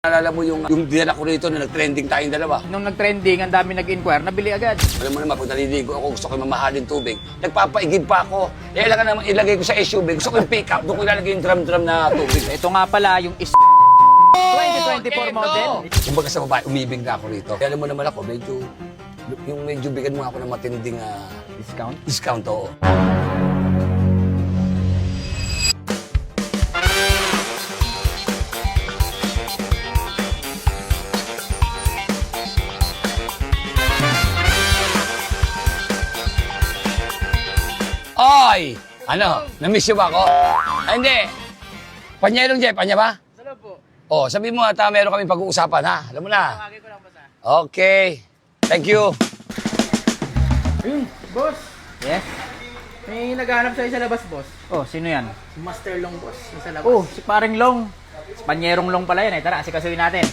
Naalala mo yung dinala ko rito na nag-trending tayong dalawa? Nung nag-trending, ang dami nag-inquire, nabili agad. Alam mo naman, pag naliligo ako, gusto ko yung mamahalin tubig. Nagpapaigib pa ako. Eh, alam ka naman, ilagay ko sa SUV. Gusto ko yung pick-up. Doon ko ilalagay yung drum-drum na tubig. Ito nga pala, yung 2024 model. Kumbaga sa babae, umibig na ako rito. Eh, alam mo naman ako, medyo bigyan mo ako ng matinding discount. Oo. Oy! Ano? Na-miss niyo ba ako? Ay, hindi. Panyerong Jeff, panya ba? Salamat po. Oh, sabi mo at meron kaming pag-uusapan, ha? Alam mo na. Tawagin ko lang basta. Okay. Thank you. Ayun, boss. Yes? May naghahanap sa'yo sa labas, boss. Oh, sino yan? Si Master Long, boss. Yung sa labas. Oh, si paring Long. Panyerong Long pala yan eh. Tara, asikasuhin natin.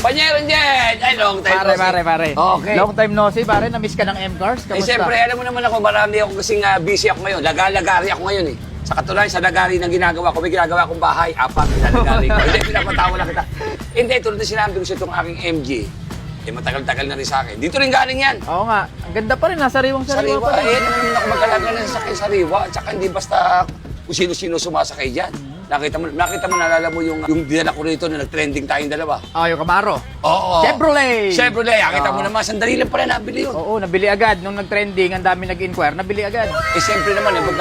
Panyerong Jeff! Ay, long time no see. Pare. Okay. Long time no see, pare. Na-miss ka ng M-Cars. Eh, Kamusta? siyempre, alam mo naman ako, marami ako kasing busy ako ngayon. Lagalagari ako ngayon eh. Sa katunayan, sa lagari ng ginagawa ko, may ginagawa akong bahay, apat na lagari ko. Hindi, pinapatawa lang kita. Hindi, tulad na sinabi ko sa itong aking MG, eh matagal-tagal na rin sa akin. Dito rin galing yan. Oo nga. Ang ganda pa rin. Sariwang-sariwa Sariwa, pa rin. eh, naman ako mag-alaga na sa akin sariwa. At saka hindi basta kung sino-sino sumasakay dyan. Nakita mo, naalala mo yung dinala ko rito na nag-trending tayong dalawa. Oh, yung Camaro. Oo. Chevrolet! Nakita mo naman, sandali lang pala nabili yun. Oo, nabili agad. Nung nag-trending, ang dami nag-inquire, nabili agad. Eh, siyempre naman, ba't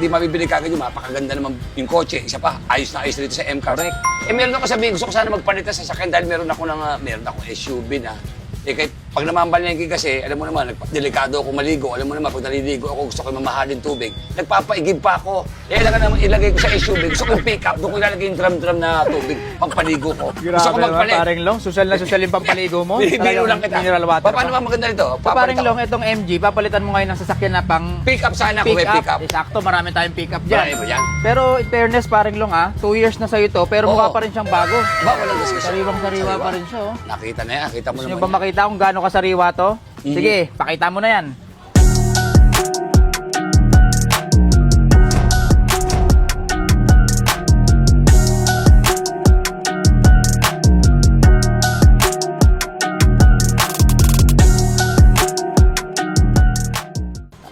di mabibili kagad yung mapakaganda naman yung kotse. Isa pa, ayos na ayos dito sa M-Car. Correct. Eh, meron ako sabihin, gusto ko sana magpalit na sa sasakyan dahil meron akong SUV na. Eh, kahit pag namambalengke kasi, alam mo naman, delikado ako maligo. Alam mo naman, pag naliligo ako, gusto ko yung mamahalin tubig. Nagpapaigib pa ako. Eh, alam ka naman, ilagay ko sa SUV. Gusto ko yung pick-up. Doon ko ilalagay yung drum-drum na tubig. Pagpaligo ko. Gusto ko magpalit. Paring Long, social na social yung pampaligo mo. Biro lang kita. Mineral water. Paano ba maganda nito? Paring Long, itong MG, papalitan mo ngayon ng sasakyan na pang Pick-up sana ako, may pick-up. Sakto, marami tayong pick-up Marami dyan. ba yan? Pero in fairness, paring Long 2 years na sa'yo to, pero Oo. mukha pa rin siyang bago. Ba, walang diskusyon. Sariwang-sariwa pa rin siya. Nakita na yan. Nakita mo Gusto naman nyo ba makita kung gaano kasariwa to? Sige, pakita mo na yan.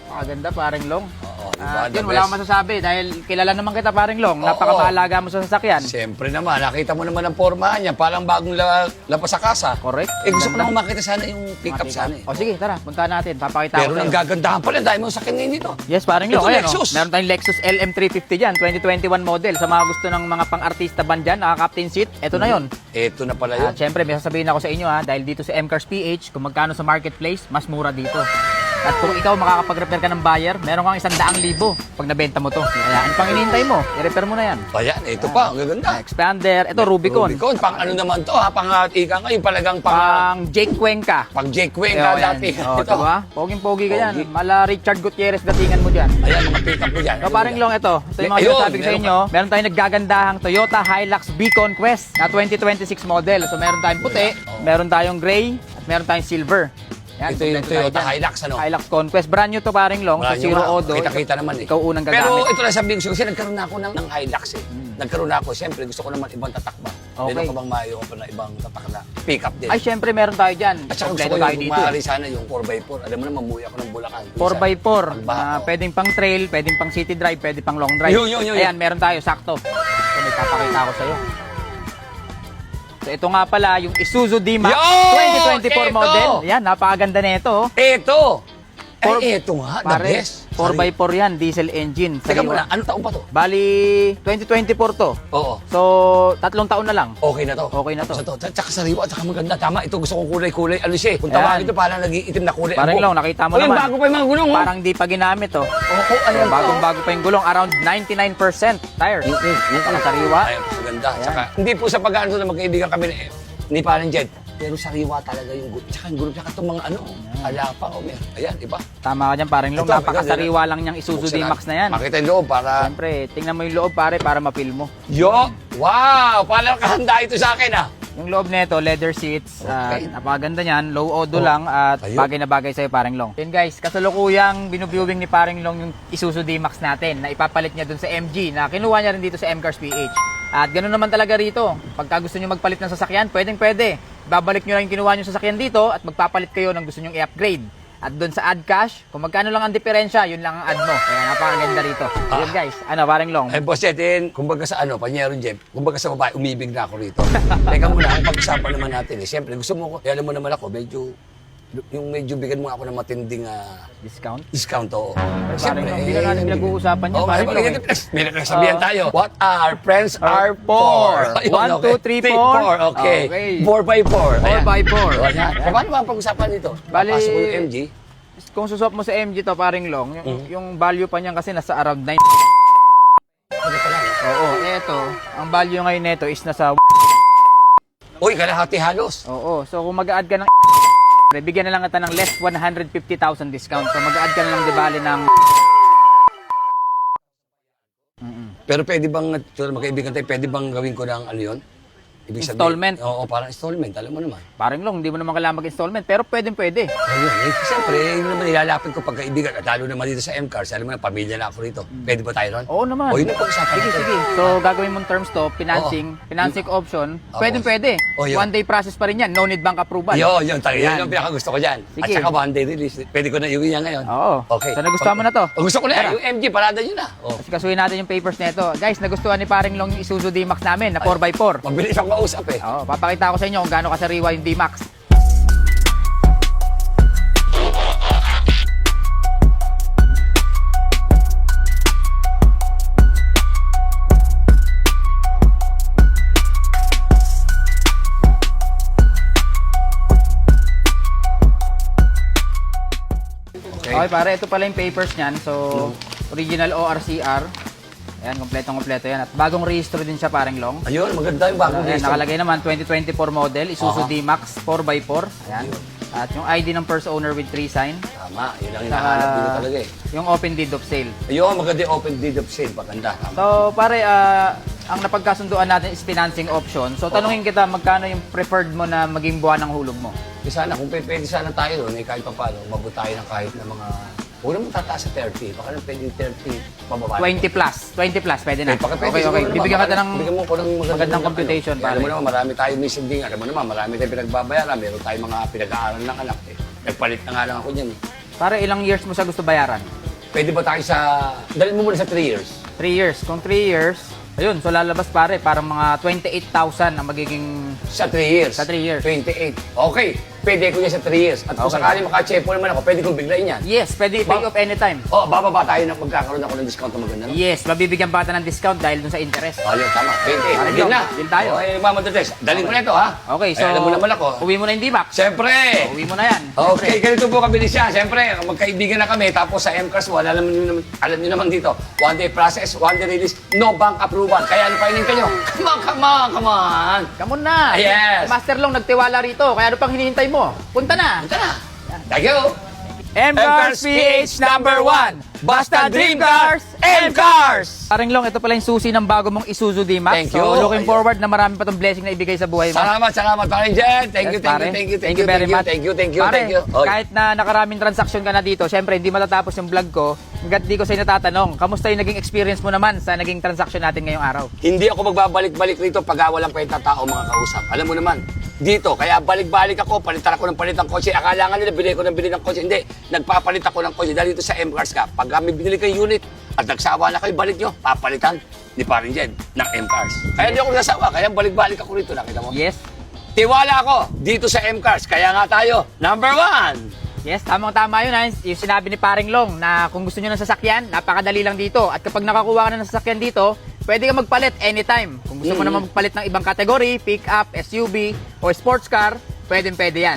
Napakaganda, paring Long. Oo, diba? The Yun, wala best. akong masasabi dahil kilala naman kita, paring Long. Napakamaalaga mo sa sasakyan. Siyempre naman, nakita mo naman ang pormahan niya. Parang bagong lapas sa kasa. Correct. Eh, gusto ko Ganda. naman makita sana yung pick-up sana eh. O sige, tara, punta natin. Papakita Pero ko nang sa'yo. gagandahan pala, dahil mo sakyan ngayon dito. Yes, paring Long. Ito, Ayan, Lexus. Meron tayong Lexus LM350 dyan, 2021 model. Sa mga gusto ng mga pang-artista band dyan, naka-captain seat, eto na yon. Ito na pala yun. At syempre, may sasabihin ako sa inyo dahil dito sa M-Cars PH, kung magkano sa marketplace, mas mura dito. At kung ikaw makakapag-repair ka ng buyer, meron kang 100,000 pag nabenta mo to. Kaya ano pang hinihintay mo? I-repair mo na yan. Ayan, ito pa, ang gaganda. Expander, ito Rubicon. Rubicon, pang ano naman to ha, pang ika ngayon, palagang Pang Jake Cuenca. pang Jake Cuenca dati. Oh, Ito. diba? Poging-pogi ka yan. Pogi. Mala Richard Gutierrez datingan mo dyan. Ayan, mga pick-up ko dyan. So, paring Long, ito yung mga Ayun, sinasabi ko sa meron inyo. Meron tayong naggagandahang Toyota Hilux Beacon Quest na 2026 model. So, meron tayong puti, meron tayong gray, at meron tayong silver. Yan, Ito yung kompleto tayo Toyota dyan. Hilux, ano? Hilux Conquest. Brand new to, paring Long. Sa Brand new Zero nga. Odo. Kita-kita naman eh. Ikaw unang gagamit. Pero ito lang sabihin ko kasi nagkaroon na ako ng Hilux eh. Nagkaroon na ako, siyempre gusto ko naman ibang tatak ba. Okay. Meron ka bang mayo pa na ibang tatak na pick-up din? Ay, syempre, meron tayo dyan. At saka gusto Kompleto ko tayo yung dito. maaari sana yung 4x4. Alam mo na, mamuhi ako ng Bulacan. 4x4. Pagbaha, Pwedeng pang trail, pwedeng pang city drive, pwedeng pang long drive. Yun. Ayan, meron tayo, sakto. So, may papakita ako sa'yo. So, ito nga pala, yung Isuzu D-Max Yo! 2024 Ito! model. Ayan, napakaganda nito. Ito! Four- Ay, ito nga, the Pare, best. 4x4 yan, diesel engine. Teka Sariwa. muna, ano taon pa to? Bali, 2024 to. Oo. So, 3 taon na lang. Okay na to. Okay na to. Tapos ito, tsaka sariwa, tsaka maganda. Tama, ito gusto kong kulay-kulay. Ano siya eh, kung Ayan. tawagin ito, parang nag-iitim na kulay. Parang Abo. Long, nakita mo Oh, yung naman. bago pa yung mga gulong, oh. Parang di pa ginamit, oh. Oo, ano yan? Bagong-bago pa yung gulong. Around 99% tires. Sariwa. Ay, maganda. Tsaka, hindi po sa pag-ano na magkaibigan kami ni Parang Jed. Pero sariwa talaga yung gulong. Tsaka yung gulong, tsaka itong mga ano, alapa, o meron. Ayan, iba. Tama ka dyan, parang Long. Ito, Napakasariwa lang niyang Isuzu Buksan D-Max na yan. Makita yung loob para... Siyempre, tingnan mo yung loob, pare, para mapil mo. Yo! Wow! Parang kahanda ito sa akin, ah. Yung loob nito, leather seats, Okay. napakaganda niyan, low odo lang at Ayun. bagay na bagay sa'yo, Paring Long. Yun guys, kasalukuyang binuviewing ni Paring Long yung Isuzu D-Max natin na ipapalit niya dun sa MG na kinuha niya rin dito sa M-Cars PH. At ganoon naman talaga rito. Pagka gusto niyo magpalit ng sasakyan, pwedeng-pwede. Babalik niyo lang yung kinuha niyo sasakyan dito at magpapalit kayo ng gusto niyo i-upgrade. At doon sa add cash, kung magkano lang ang diferensya, yun lang ang add mo. Kaya napakaganda rito. Yun guys, Paring Long. Eh, Boss Jetin, kumbaga sa Panyero Jeff, kumbaga sa babae, umibig na ako rito. Teka muna, ang pag-usapan naman natin Siyempre, gusto mo ko, alam mo naman ako, medyo bigyan mo ako ng matinding Discount? discount, oo. Paring Long, hindi na natin pinag-uusapan yan, Oo, Paring Long. May nagsasabihan tayo. What our friends are for. Ayun, 1, 2, 3, 4. Okay. Okay. 4x4. 4x4. Ayan. Paano ba ang pag-usapan dito? Bali, Papasok ko yung MG. Kung suswap mo sa MG to, Paring Long, yung value pa niyan kasi nasa around 9. Ano pa lang? Oo, eto, ang value ngayon nito is nasa Uy, kalahati halos. Oo, so kung mag-add ka ng bigyan na lang kita ng less 150,000 discount. So mag-add ka na lang di bali ng Pero pwede bang, magkaibigan tayo, pwede bang gawin ko ng ano yun? Ibig sabihin- Installment? Oo, parang installment, alam mo naman. Paring Long, hindi mo naman kailangan mag-installment, pero pwede. Ayun, siyempre, yun naman ilalapit ko pagkaibigan. At lalo naman dito sa M-Cars, alam mo na, pamilya na ako rito. Pwede ba tayo ron? Oo naman. O, yun ang pag-usapan Sige, natin. sige. So gagawin mong terms to, financing option, Oo. pwede. Oo, yun. One day process pa rin yan, no need bank approval. Yun, talaga. Yan. Yan ang pinakagusto ko dyan. At Sige. saka one day release. Pwede ko na iuwi yan ngayon. Oo. Okay. So nagustuhan mo na to? O, gusto ko na Tara. yan. Yung MG, parada nyo na. O, Kasi kasuhin natin yung papers nito. Guys, nagustuhan ni Paring Long yung Isuzu D-Max namin na 4x4. mabilis ako mausap eh. Oo, papakita ko sa inyo kung gaano kasariwa yung D-Max. Okay, pare, ito pala yung papers niyan. So, original ORCR. Ayan, kompletong-kompleto yan. At bagong rehistro din siya, Paring Long. Ayun, maganda yung bagong Ayan, resto. nakalagay naman 2024 model, Isuzu Aha. D-Max 4x4. Ayan. At yung ID ng first owner with 3 sign. Tama, yun ang hinahanap dito talaga eh. Yung open deed of sale. Ayun, maganda yung open deed of sale. Maganda. Tama. So, pare, ang napagkasunduan natin is financing option. So, tanungin kita, magkano yung preferred mo na maging buwan ng hulog mo? Eh, sana, kung pwede sana tayo doon, eh, kahit pa paano, umabot tayo ng kahit na mga... Huwag naman tataas sa 30. Baka na pwede 30 pababa. 20 plus, pwede na. Okay. Bibigyan ka ng Bibigyan mo ko ng magandang computation, Alam pare. mo naman, marami tayong missing din. Alam mo naman, marami tayong pinagbabayaran. Meron tayong mga pinag-aaral ng anak. Eh. Nagpalit na nga lang ako niyan. Eh. Pare, ilang years mo siya gusto bayaran? Pwede ba tayo sa... Dalhin mo muna sa 3 years. 3 years. Kung 3 years, ayun, so lalabas pare, parang mga 28,000 ang magiging Sa 3 years. Sa 3 years. 28. Okay. Pwede ko niya sa 3 years. At kung Okay. sakali makachepo naman ako, pwede kong biglayin yan. Yes, pwede i-pay off anytime. Oh, bababa tayo na magkakaroon ako ng discount na maganda. No? Yes, mabibigyan pa kita ng discount dahil dun sa interest. Ayun, tama. 28. Parang Deal yun. na. Deal tayo. Okay, Mama Dres. Dalhin ko na ito, ha? Okay, so Ay, alam mo naman ako. uwi mo na yung D-Max. Siyempre. Uwi mo na yan. Okay, ganito po kabilis yan. Siyempre, magkaibigan na kami. Tapos sa M-Cars mo, alam niyo naman dito. One day process, one day release, no bank approval. Kaya ano pa hinihintay nyo? Come on. Come on na. Yes. Master Long nagtiwala rito. Kaya ano pang hinihintay mo? Punta na. Punta na. Thank you. M-Cars PH number 1. Basta Dream Cars, M-Cars! Paring Long, ito pala yung susi ng bago mong Isuzu D-Max. Thank you. So, looking Ayun. forward na marami pa tong blessing na ibigay sa buhay mo. Salamat, Paring Jen. Thank you, Yes, thank pare. you, thank you, Thank you very much. Thank you. Pare, Thank you. Oh, kahit na nakaraming transaksyon ka na dito, syempre hindi matatapos yung vlog ko. Hanggat di ko sa'yo natatanong, kamusta yung naging experience mo naman sa naging transaksyon natin ngayong araw? Hindi ako magbabalik-balik rito pag walang kwenta tao mga kausap. Alam mo naman, dito, kaya balik-balik ako, palitan ako ng palit ng kotse. Akala nga nila, bili ko ng bili ng kotse. Hindi, nagpapalit ako ng kotse. Dahil dito sa M-Cars ka, pag may binili kayong unit at nagsawa na kayo, balik nyo, papalitan ni Paring Jen ng M-Cars. Kaya di ako nasawa, kaya balik-balik ako rito. Nakita mo? Yes. Tiwala ako dito sa M-Cars, kaya nga tayo, number 1! Yes, tamang-tama yun. Yung sinabi ni Paring Long na kung gusto nyo ng sasakyan, napakadali lang dito. At kapag nakakuha ka na ng sasakyan dito, pwede ka magpalit anytime. Kung gusto mo naman magpalit ng ibang category, pick-up, SUV, o sports car, pwede yan.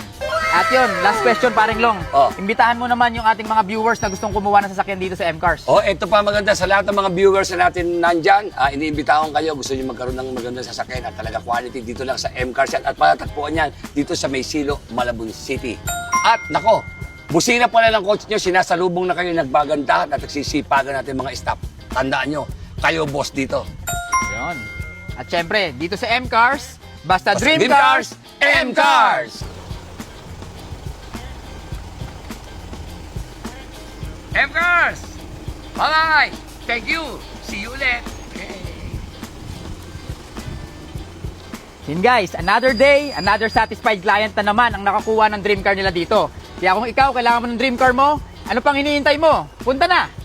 At yun, last question, Paring Long. Oh. Imbitahan mo naman yung ating mga viewers na gustong kumuha ng sasakyan dito sa M-Cars. Oh, ito pa maganda sa lahat ng mga viewers na natin nandyan. Iniimbitahan kayo, gusto niyo magkaroon ng magandang sasakyan at talaga quality dito lang sa M-Cars yan. At matatagpuan yan dito sa Maysilo, Malabon City. At nako, busina pala ng coach nyo, sinasalubong na kayo nagbagandahan at nagsisipagan natin mga staff. Tandaan nyo, kayo boss dito. Yun. At syempre, dito sa M-Cars, Basta Dream Cars, M-Cars! M-Cars! Bye! Thank you! See you ulit! Yun guys, another day, another satisfied client na naman ang nakakuha ng dream car nila dito. Kaya kung ikaw kailangan mo ng dream car mo, ano pang hinihintay mo? Punta na